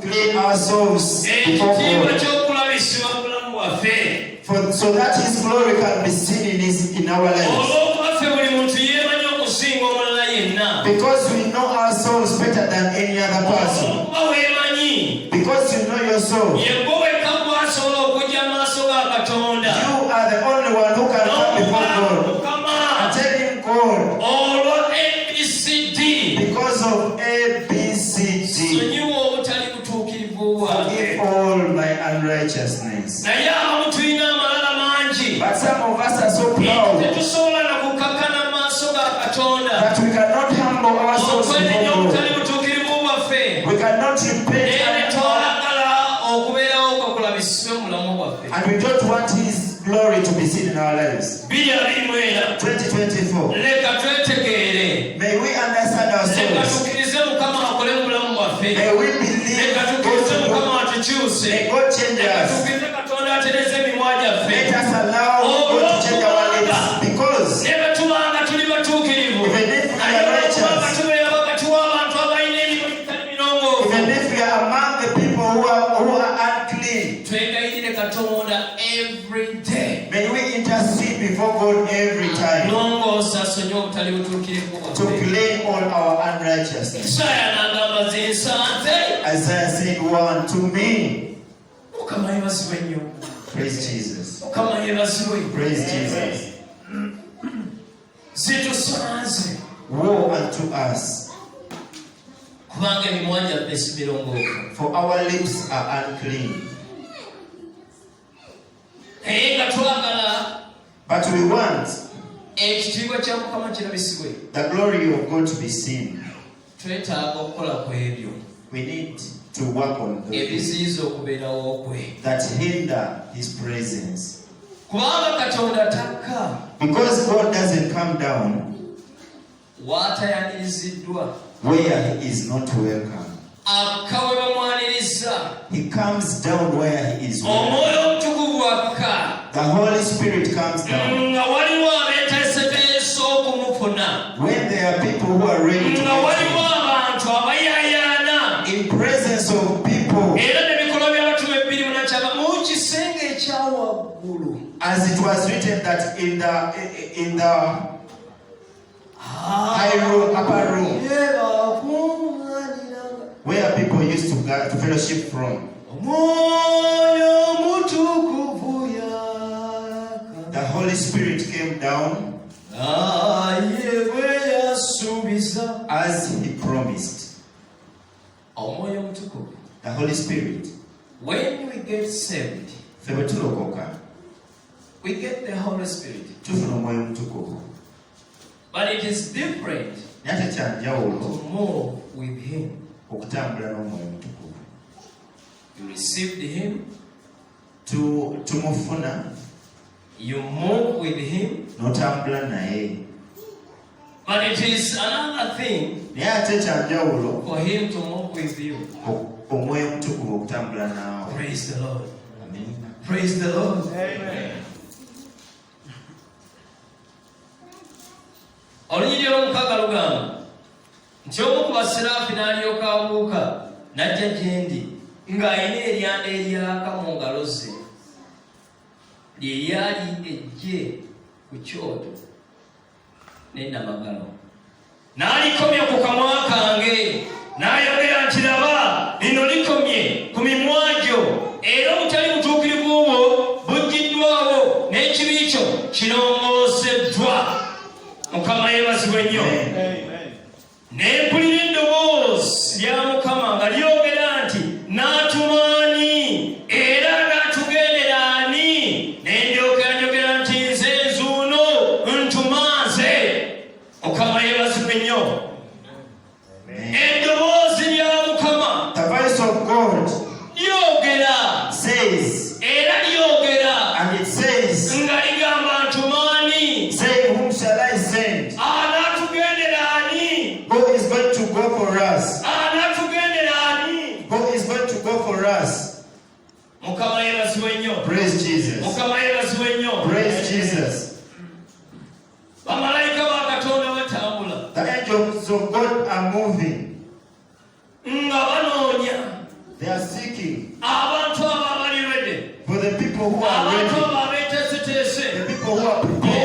clean ourselves before God. So that His glory can be seen in our lives. Because we know ourselves better than any other person. Because you know your soul. You are the only one who can come before God and tell Him, God, because of ABCD, forgive all my unrighteousness. But some of us are so proud that we cannot humble ourselves before God. We cannot repent and we don't want His glory to be seen in our lives. 2024. May we understand ourselves. May we believe God. May God change us. Let us allow God to change our lives. Because even if we are righteous, even if we are among the people who are unclean, every day. May we intercede before God every time to clean all our unrighteousness. Isaiah said, "One to me." Praise Jesus. Praise Jesus. Woe unto us, for our lips are unclean. But we want the glory of God to be seen. We need to work on those that hinder His presence. Because God doesn't come down where He is not welcome. He comes down where He is welcome. The Holy Spirit comes down when there are people who are ready to in presence of people. As it was written that in the high room, upper room, where people used to fellowship from, the Holy Spirit came down as He promised. The Holy Spirit, when we get saved, we get the Holy Spirit. But it is different to move with Him. You received Him, you move with Him, but it is another thing for Him to move with you. Praise the Lord. Amen. Praise the Lord. Amen. Olunyiri olw'omukaaga lugamba nti omu ku basiraafi n'alyoka abuuka n'ajja gye ndi ng'alina eryanda eryaka mu ngalo ze lye lyali ejje ku kyoto n'ennamagalo. N'alikomya ku kamwa kange n'ayogera nti laba lino likomye ku mimwa gyo era obutali butuukirivu bwo buggiddwawo n'ekibi kyo kirongooseddwa. Mukama yeebazibwe nnyo. Ne mpulira eddoboozi lya Mukama nga lyogera nti n'atuma ani era n'atugendera ani? Ne ndyoka njogera nti nze nzuuno ntuma nze. Mukama yeebazibwe nnyo. Eddoboozi lya Mukama, the voice of God, lyogera says, era lyogera and it says, nga ligamba ntuma ani? saying, whom shall I send? Anatugendera ani? Who is going to go for us? Anatugendera ani? Who is going to go for us? Mukama yeebazibwe nnyo. Praise Jesus. Mukama yeebazibwe nnyo. Praise Jesus. Bamalayika ba Katonda batambula. The angels of God are moving. Nga banoonya. They They are seeking abantu abo abali ready, for the people who are abantu ready, abo abeeteeseteese, the people who are prepared.